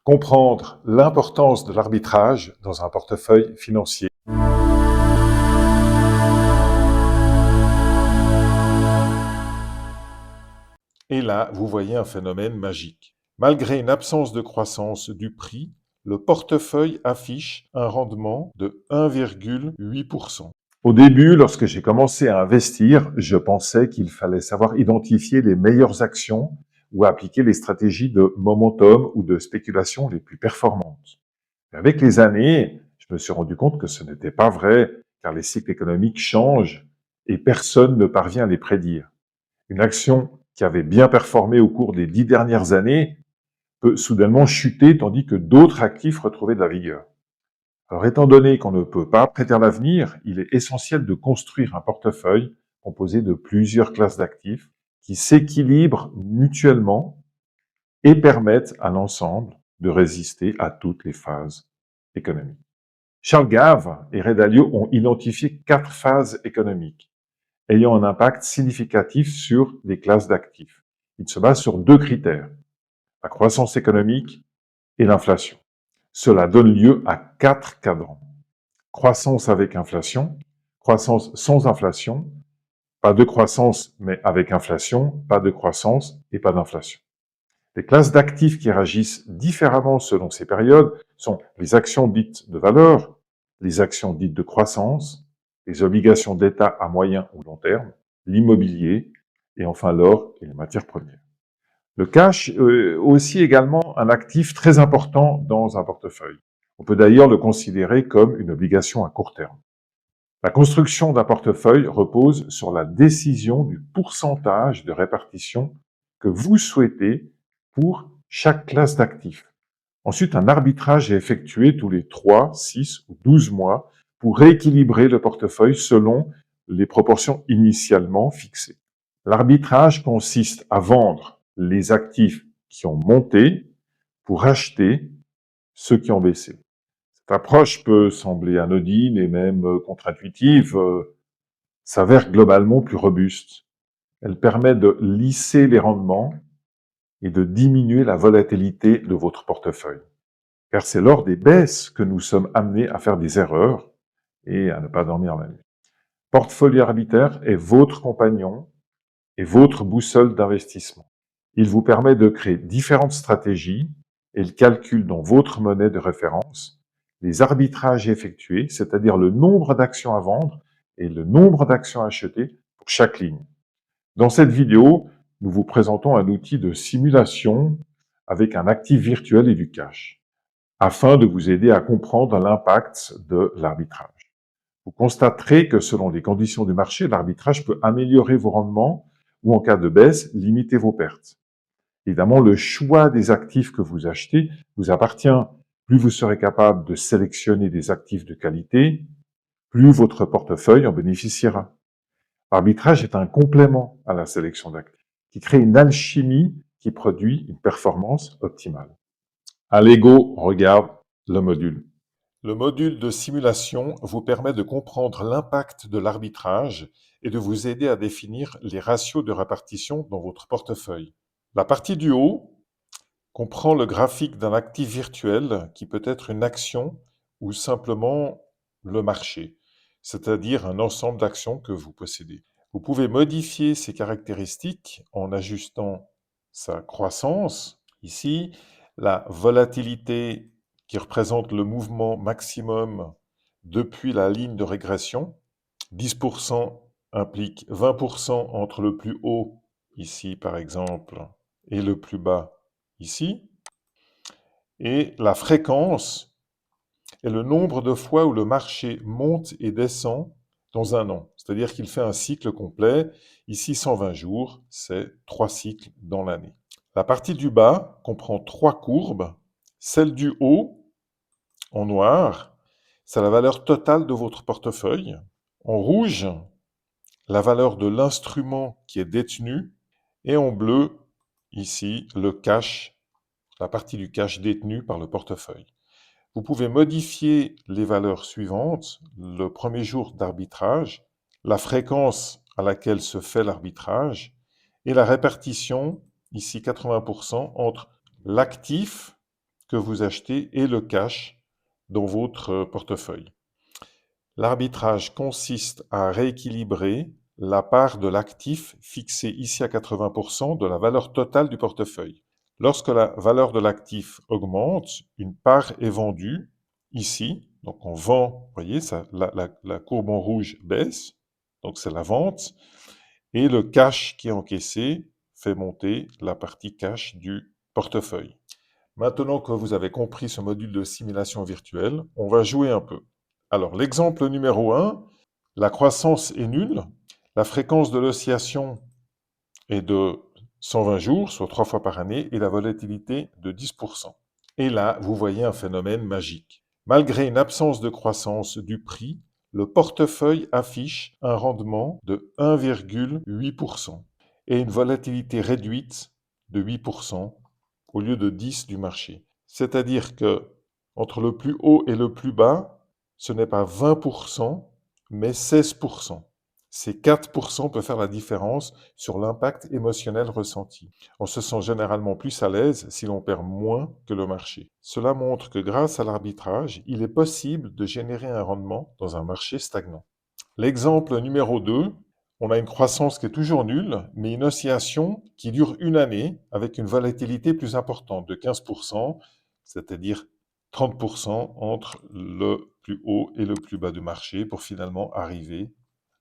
Comprendre l'importance de l'arbitrage dans un portefeuille financier. Et là, vous voyez un phénomène magique. Malgré une absence de croissance du prix, le portefeuille affiche un rendement de 1,8%. Au début, lorsque j'ai commencé à investir, je pensais qu'il fallait savoir identifier les meilleures actions ou appliquer les stratégies de momentum ou de spéculation les plus performantes. Avec les années, je me suis rendu compte que ce n'était pas vrai, car les cycles économiques changent et personne ne parvient à les prédire. Une action qui avait bien performé au cours des 10 dernières années peut soudainement chuter tandis que d'autres actifs retrouvaient de la vigueur. Alors, étant donné qu'on ne peut pas prédire l'avenir, il est essentiel de construire un portefeuille composé de plusieurs classes d'actifs qui s'équilibrent mutuellement et permettent à l'ensemble de résister à toutes les phases économiques. Charles Gave et Ray Dalio ont identifié 4 phases économiques ayant un impact significatif sur les classes d'actifs. Il se base sur 2 critères, la croissance économique et l'inflation. Cela donne lieu à 4 cadrans. Croissance avec inflation, croissance sans inflation, pas de croissance mais avec inflation, pas de croissance et pas d'inflation. Les classes d'actifs qui réagissent différemment selon ces périodes sont les actions dites de valeur, les actions dites de croissance, les obligations d'État à moyen ou long terme, l'immobilier et enfin l'or et les matières premières. Le cash est aussi également un actif très important dans un portefeuille. On peut d'ailleurs le considérer comme une obligation à court terme. La construction d'un portefeuille repose sur la décision du pourcentage de répartition que vous souhaitez pour chaque classe d'actifs. Ensuite, un arbitrage est effectué tous les 3, 6 ou 12 mois pour rééquilibrer le portefeuille selon les proportions initialement fixées. L'arbitrage consiste à vendre les actifs qui ont monté pour acheter ceux qui ont baissé. Cette approche peut sembler anodine et même contre-intuitive, s'avère globalement plus robuste. Elle permet de lisser les rendements et de diminuer la volatilité de votre portefeuille. Car c'est lors des baisses que nous sommes amenés à faire des erreurs et à ne pas dormir la nuit. Portfolio arbitraire est votre compagnon et votre boussole d'investissement. Il vous permet de créer différentes stratégies et il calcule dans votre monnaie de référence les arbitrages effectués, c'est-à-dire le nombre d'actions à vendre et le nombre d'actions à acheter pour chaque ligne. Dans cette vidéo, nous vous présentons un outil de simulation avec un actif virtuel et du cash, afin de vous aider à comprendre l'impact de l'arbitrage. Vous constaterez que selon les conditions du marché, l'arbitrage peut améliorer vos rendements ou en cas de baisse, limiter vos pertes. Évidemment, le choix des actifs que vous achetez vous appartient. Plus vous serez capable de sélectionner des actifs de qualité, plus votre portefeuille en bénéficiera. L'arbitrage est un complément à la sélection d'actifs, qui crée une alchimie qui produit une performance optimale. Allez go, on regarde le module. Le module de simulation vous permet de comprendre l'impact de l'arbitrage et de vous aider à définir les ratios de répartition dans votre portefeuille. La partie du haut comprend le graphique d'un actif virtuel qui peut être une action ou simplement le marché, c'est-à-dire un ensemble d'actions que vous possédez. Vous pouvez modifier ces caractéristiques en ajustant sa croissance, ici, la volatilité qui représente le mouvement maximum depuis la ligne de régression. 10% implique 20% entre le plus haut, ici par exemple, et le plus bas, ici. Et la fréquence est le nombre de fois où le marché monte et descend dans un an. C'est-à-dire qu'il fait un cycle complet. Ici, 120 jours, c'est 3 cycles dans l'année. La partie du bas comprend 3 courbes. Celle du haut, en noir, c'est la valeur totale de votre portefeuille. En rouge, la valeur de l'instrument qui est détenu. Et en bleu, ici, le cash, la partie du cash détenu par le portefeuille. Vous pouvez modifier les valeurs suivantes, le premier jour d'arbitrage, la fréquence à laquelle se fait l'arbitrage et la répartition, ici 80%, entre l'actif que vous achetez et le cash dans votre portefeuille. L'arbitrage consiste à rééquilibrer la part de l'actif fixée ici à 80% de la valeur totale du portefeuille. Lorsque la valeur de l'actif augmente, une part est vendue ici. Donc on vend, vous voyez, ça, la courbe en rouge baisse, donc c'est la vente. Et le cash qui est encaissé fait monter la partie cash du portefeuille. Maintenant que vous avez compris ce module de simulation virtuelle, on va jouer un peu. Alors, l'exemple numéro 1, la croissance est nulle, la fréquence de l'oscillation est de 120 jours, soit 3 fois par année, et la volatilité de 10%. Et là, vous voyez un phénomène magique. Malgré une absence de croissance du prix, le portefeuille affiche un rendement de 1,8% et une volatilité réduite de 8% au lieu de 10 du marché. C'est-à-dire que entre le plus haut et le plus bas, ce n'est pas 20%, mais 16%. Ces 4% peuvent faire la différence sur l'impact émotionnel ressenti. On se sent généralement plus à l'aise si l'on perd moins que le marché. Cela montre que grâce à l'arbitrage, il est possible de générer un rendement dans un marché stagnant. L'exemple numéro 2, on a une croissance qui est toujours nulle, mais une oscillation qui dure une année avec une volatilité plus importante de 15%, c'est-à-dire 30% entre le plus haut et le plus bas du marché pour finalement arriver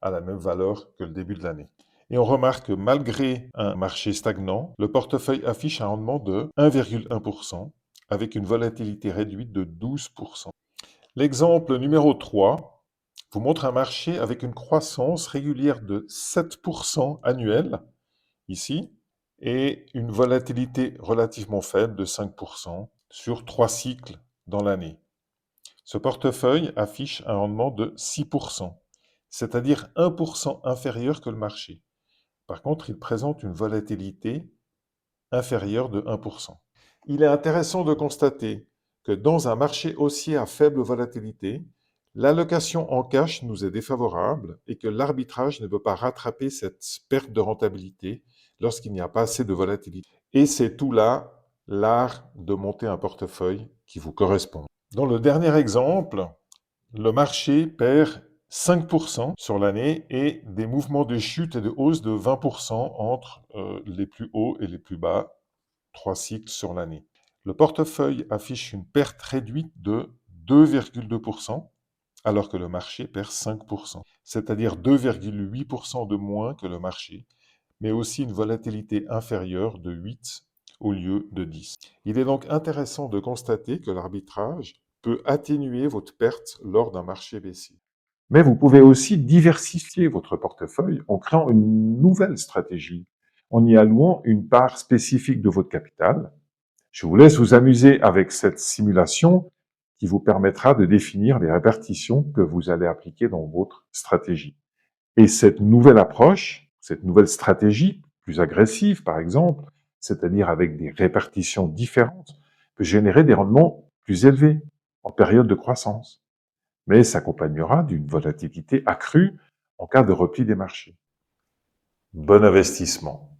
à la même valeur que le début de l'année. Et on remarque que malgré un marché stagnant, le portefeuille affiche un rendement de 1,1% avec une volatilité réduite de 12%. L'exemple numéro 3 vous montre un marché avec une croissance régulière de 7% annuelle, ici, et une volatilité relativement faible de 5% sur 3 cycles dans l'année. Ce portefeuille affiche un rendement de 6%, c'est-à-dire 1% inférieur que le marché. Par contre, il présente une volatilité inférieure de 1%. Il est intéressant de constater que dans un marché haussier à faible volatilité, l'allocation en cash nous est défavorable et que l'arbitrage ne peut pas rattraper cette perte de rentabilité lorsqu'il n'y a pas assez de volatilité. Et c'est tout là l'art de monter un portefeuille qui vous correspond. Dans le dernier exemple, le marché perd 5% sur l'année et des mouvements de chute et de hausse de 20% entre les plus hauts et les plus bas, 3 cycles sur l'année. Le portefeuille affiche une perte réduite de 2,2%, alors que le marché perd 5%, c'est-à-dire 2,8% de moins que le marché, mais aussi une volatilité inférieure de 8 au lieu de 10. Il est donc intéressant de constater que l'arbitrage peut atténuer votre perte lors d'un marché baissier. Mais vous pouvez aussi diversifier votre portefeuille en créant une nouvelle stratégie, en y allouant une part spécifique de votre capital. Je vous laisse vous amuser avec cette simulation qui vous permettra de définir les répartitions que vous allez appliquer dans votre stratégie. Et cette nouvelle approche, cette nouvelle stratégie, plus agressive par exemple, c'est-à-dire avec des répartitions différentes, peut générer des rendements plus élevés en période de croissance, mais s'accompagnera d'une volatilité accrue en cas de repli des marchés. Bon investissement.